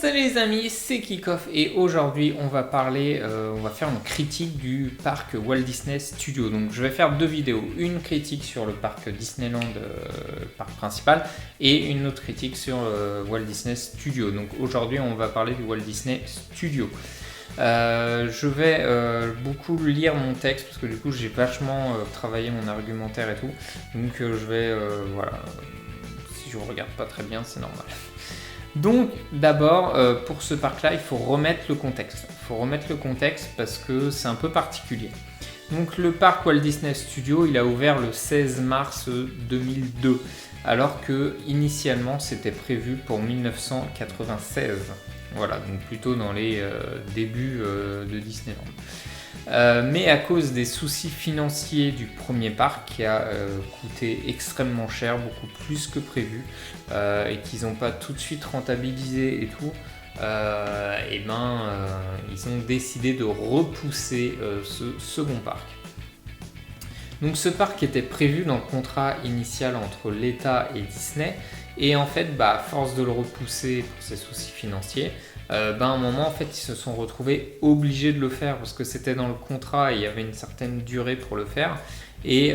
Salut les amis, c'est Kickoff et aujourd'hui on va faire une critique du parc Walt Disney Studios. Donc je vais faire deux vidéos, une critique sur le parc Disneyland, parc principal, et une autre critique sur Walt Disney Studios. Donc aujourd'hui on va parler du Walt Disney Studios. Je vais beaucoup lire mon texte parce que du coup j'ai vachement travaillé mon argumentaire et tout. Donc je vais, voilà, si je ne regarde pas très bien c'est normal. Donc d'abord, pour ce parc-là, il faut remettre le contexte. Il faut remettre le contexte parce que c'est un peu particulier. Donc le parc Walt Disney Studios, il a ouvert le 16 mars 2002, alors que initialement c'était prévu pour 1996. Voilà, donc plutôt dans les débuts de Disneyland. Mais à cause des soucis financiers du premier parc qui a coûté extrêmement cher, beaucoup plus que prévu, et qu'ils n'ont pas tout de suite rentabilisé et tout, ils ont décidé de repousser ce second parc. Donc ce parc était prévu dans le contrat initial entre l'État et Disney, et en fait, à force de le repousser pour ces soucis financiers, à un moment, en fait, ils se sont retrouvés obligés de le faire parce que c'était dans le contrat et il y avait une certaine durée pour le faire. Et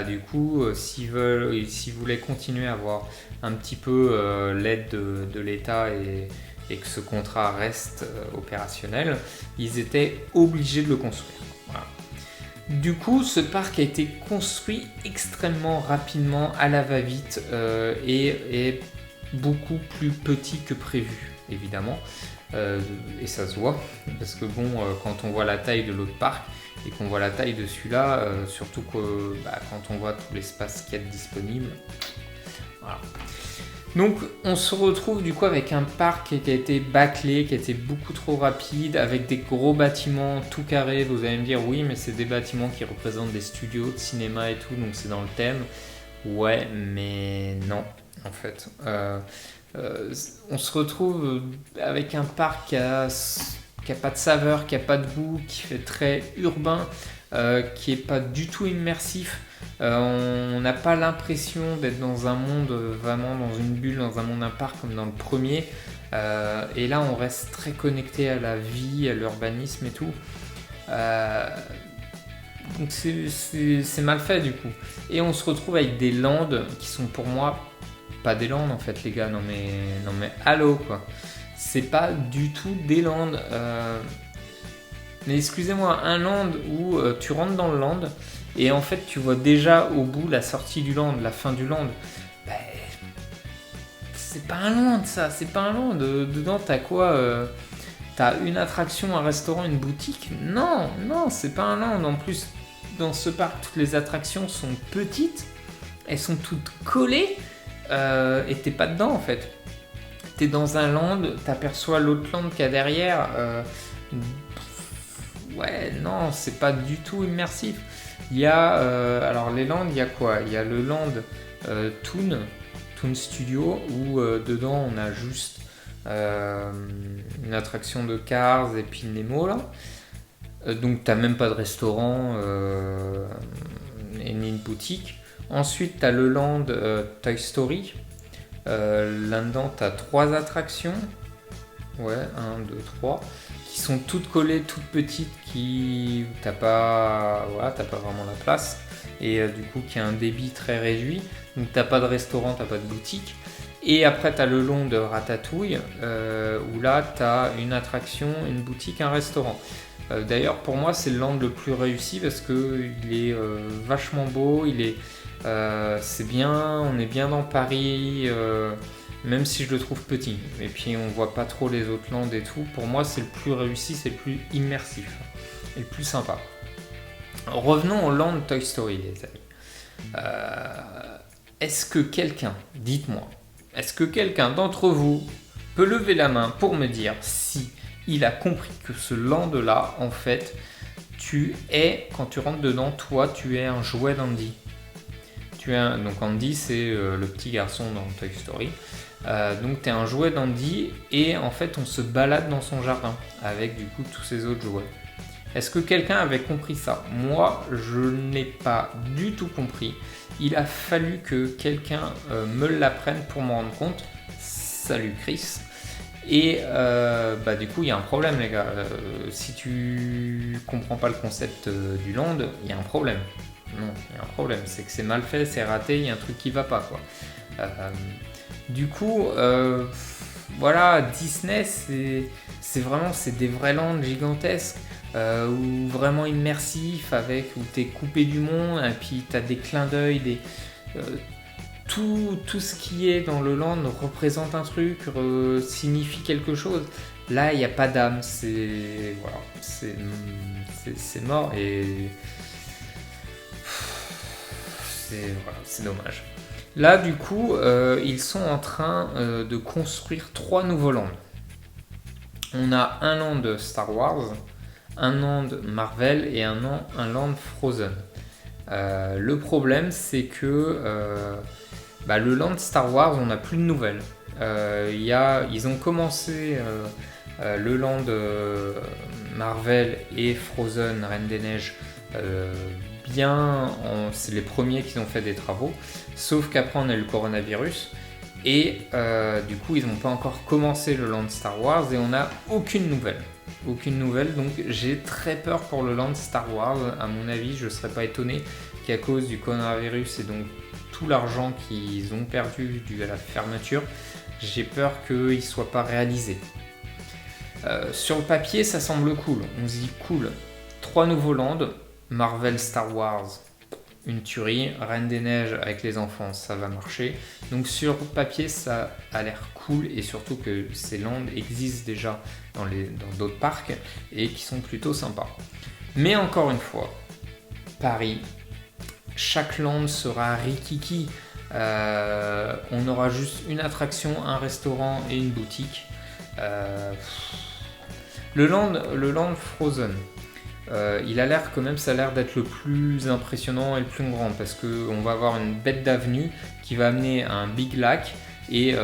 du coup, s'ils voulaient continuer à avoir un petit peu l'aide de l'État et que ce contrat reste opérationnel, ils étaient obligés de le construire. Voilà. Du coup, ce parc a été construit extrêmement rapidement, à la va-vite, et beaucoup plus petit que prévu, évidemment. Et ça se voit, parce que quand on voit la taille de l'autre parc et qu'on voit la taille de celui-là, surtout que quand on voit tout l'espace qu'il y a de disponible. Voilà. Donc on se retrouve du coup avec un parc qui a été bâclé, qui a été beaucoup trop rapide, avec des gros bâtiments tout carrés. Vous allez me dire oui, mais c'est des bâtiments qui représentent des studios de cinéma et tout, donc c'est dans le thème. Ouais, mais non, en fait. On se retrouve avec un parc qui a pas de saveur, qui a pas de goût, qui fait très urbain, qui est pas du tout immersif. On n'a pas l'impression d'être dans un monde, vraiment dans une bulle, dans un monde, un parc comme dans le premier. Et là, on reste très connecté à la vie, à l'urbanisme et tout. Donc c'est mal fait du coup. Et on se retrouve avec des landes qui sont pour moi pas des landes en fait, les gars. Non mais allô quoi. C'est pas du tout des landes. Mais excusez-moi, un land où tu rentres dans le land et en fait tu vois déjà au bout la sortie du land, la fin du land. C'est pas un land ça, c'est pas un land. Dedans t'as quoi t'as une attraction, un restaurant, une boutique? Non, c'est pas un land. En plus, dans ce parc, toutes les attractions sont petites, elles sont toutes collées et t'es pas dedans en fait. T'es dans un land, t'aperçois l'autre land qu'il y a derrière. Ouais, non, c'est pas du tout immersif. Il y a, alors les lands, il y a quoi? Il y a le land Toon Studio où dedans on a juste une attraction de Cars et puis Nemo là. Donc t'as même pas de restaurant ni de boutique. Ensuite t'as le land Toy Story. Là-dedans t'as 3 attractions. Ouais, 1, 2, 3. Qui sont toutes collées, toutes petites, qui t'as pas vraiment la place. Et du coup qui a un débit très réduit. Donc t'as pas de restaurant, t'as pas de boutique. Et après, tu as le long de Ratatouille, où là, tu as une attraction, une boutique, un restaurant. D'ailleurs, pour moi, c'est le land le plus réussi parce qu'il est vachement beau, c'est bien, on est bien dans Paris, même si je le trouve petit. Et puis, on voit pas trop les autres lands et tout. Pour moi, c'est le plus réussi, c'est le plus immersif et le plus sympa. Revenons au land Toy Story, les amis. Est-ce que quelqu'un, dites-moi, est-ce que quelqu'un d'entre vous peut lever la main pour me dire si il a compris que ce land-là, en fait, quand tu rentres dedans, toi, tu es un jouet d'Andy. Donc Andy, c'est le petit garçon dans Toy Story. Donc tu es un jouet d'Andy et en fait, on se balade dans son jardin avec du coup tous ces autres jouets. Est-ce que quelqu'un avait compris ça? Moi, je n'ai pas du tout compris. Il a fallu que quelqu'un me l'apprenne pour m'en rendre compte. Salut Chris. Et du coup, il y a un problème, les gars. Si tu comprends pas le concept du land, il y a un problème. Non, il y a un problème. C'est que c'est mal fait, c'est raté, il y a un truc qui va pas, quoi. Du coup, voilà, Disney, c'est vraiment des vrais lands gigantesques. Ou vraiment immersifs, où t'es coupé du monde, et puis t'as des clins d'œil, tout ce qui est dans le land représente un truc, signifie quelque chose. Là, il n'y a pas d'âme, c'est mort et c'est dommage. Là, du coup, ils sont en train de construire 3 nouveaux lands. On a un land Star Wars, un land Marvel et un land Frozen. Le problème, c'est que le land Star Wars, on n'a plus de nouvelles. Ils ont commencé le land Marvel et Frozen, Reine des Neiges, c'est les premiers qui ont fait des travaux, sauf qu'après on a eu le coronavirus. Et du coup, ils n'ont pas encore commencé le land Star Wars et on n'a aucune nouvelle. Donc j'ai très peur pour le land Star Wars. À mon avis, je ne serais pas étonné qu'à cause du coronavirus et donc tout l'argent qu'ils ont perdu dû à la fermeture, j'ai peur qu'il ne soit pas réalisé. Sur le papier, ça semble cool. On se dit cool. 3 nouveaux lands, Marvel, Star Wars, une tuerie, Reine des Neiges avec les enfants, ça va marcher. Donc sur papier, ça a l'air cool et surtout que ces lands existent déjà dans d'autres parcs et qui sont plutôt sympas. Mais encore une fois, Paris, chaque land sera rikiki. On aura juste une attraction, un restaurant et une boutique. Le land Frozen. Il a l'air quand même, ça a l'air d'être le plus impressionnant et le plus grand parce qu'on va avoir une bête d'avenue qui va amener à un big lac et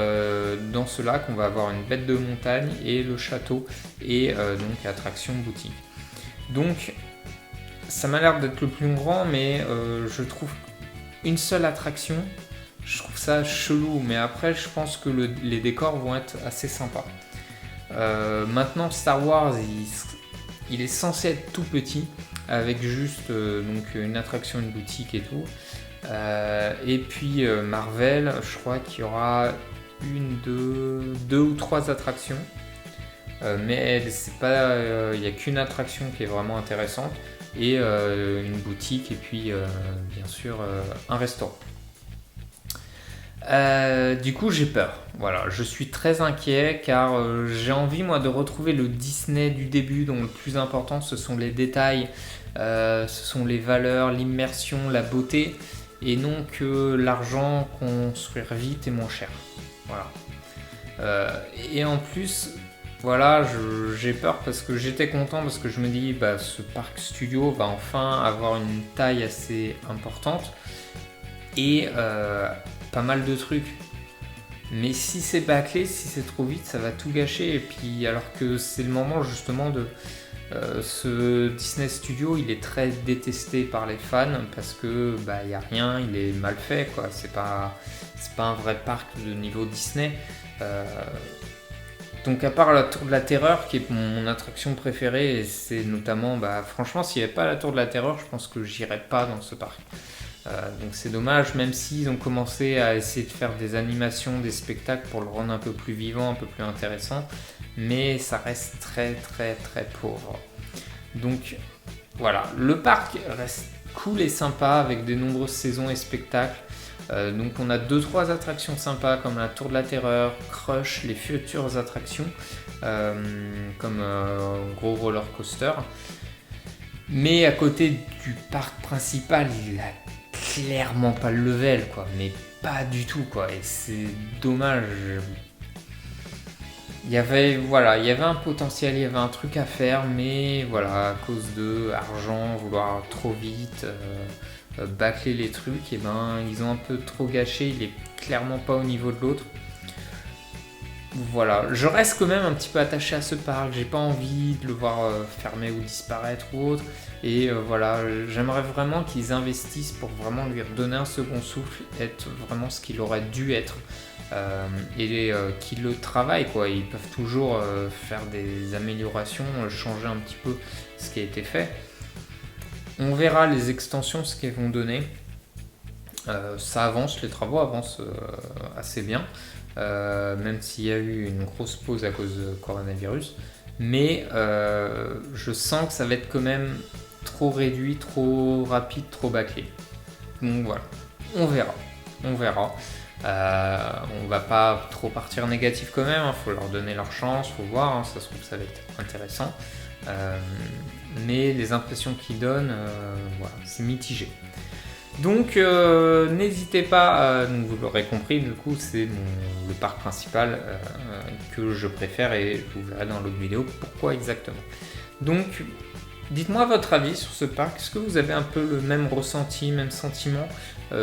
dans ce lac on va avoir une bête de montagne et le château et donc attraction boutique. Donc ça m'a l'air d'être le plus grand, mais je trouve une seule attraction, je trouve ça chelou, mais après je pense que les décors vont être assez sympas. Maintenant Star Wars il est censé être tout petit avec juste donc une attraction, une boutique et tout. Et puis Marvel, je crois qu'il y aura deux ou trois attractions. Mais c'est pas, il n'y a qu'une attraction qui est vraiment intéressante et une boutique et puis bien sûr un restaurant. Du coup j'ai peur, voilà, je suis très inquiet car j'ai envie moi de retrouver le Disney du début dont le plus important ce sont les détails, ce sont les valeurs, l'immersion, la beauté et non que l'argent, construire vite et moins cher. Voilà. Et en plus, voilà, j'ai peur parce que j'étais content parce que je me dis ce parc studio va enfin avoir une taille assez importante et pas mal de trucs. Mais si c'est bâclé, si c'est trop vite, ça va tout gâcher. Et puis alors que c'est le moment justement de ce Disney Studio, il est très détesté par les fans parce que y a rien, il est mal fait quoi. C'est pas un vrai parc de niveau Disney. Donc à part la Tour de la Terreur qui est mon attraction préférée, et c'est notamment, franchement s'il n'y avait pas la Tour de la Terreur, je pense que j'irais pas dans ce parc. Donc c'est dommage, même s'ils ont commencé à essayer de faire des animations, des spectacles pour le rendre un peu plus vivant, un peu plus intéressant, mais ça reste très très très pauvre. Donc voilà, le parc reste cool et sympa avec de nombreuses saisons et spectacles. Donc on a 2-3 attractions sympas comme la Tour de la Terreur, Crush, les futures attractions comme gros roller coaster. Mais à côté du parc principal, il a clairement pas le level quoi, mais pas du tout quoi, et c'est dommage. Il y avait un potentiel, il y avait un truc à faire, mais voilà, à cause de argent, vouloir trop vite bâcler les trucs, et ils ont un peu trop gâché, il est clairement pas au niveau de l'autre. Voilà, je reste quand même un petit peu attaché à ce parc, j'ai pas envie de le voir fermer ou disparaître ou autre, et voilà, j'aimerais vraiment qu'ils investissent pour vraiment lui redonner un second souffle, être vraiment ce qu'il aurait dû être et qui le travaillent, quoi. Ils peuvent toujours faire des améliorations, changer un petit peu ce qui a été fait. On verra les extensions, ce qu'elles vont donner. Ça avance, les travaux avancent assez bien, même s'il y a eu une grosse pause à cause de coronavirus. Mais je sens que ça va être quand même trop réduit, trop rapide, trop bâclé. Donc voilà, on verra. On va pas trop partir négatif quand même, faut leur donner leur chance, faut voir, ça se trouve ça va être intéressant. Mais les impressions qu'ils donnent, voilà, c'est mitigé. Donc n'hésitez pas, donc vous l'aurez compris, du coup c'est le parc principal que je préfère et vous verrez dans l'autre vidéo pourquoi exactement. Donc dites-moi votre avis sur ce parc, est-ce que vous avez un peu le même ressenti, même sentiment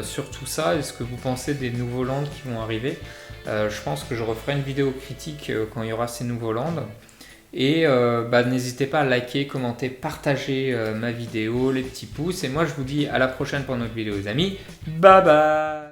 sur tout ça? Est-ce que vous pensez des nouveaux lands qui vont arriver? Je pense que je referai une vidéo critique quand il y aura ces nouveaux lands. Et n'hésitez pas à liker, commenter, partager ma vidéo, les petits pouces. Et moi je vous dis à la prochaine pour notre vidéo les amis. Bye bye.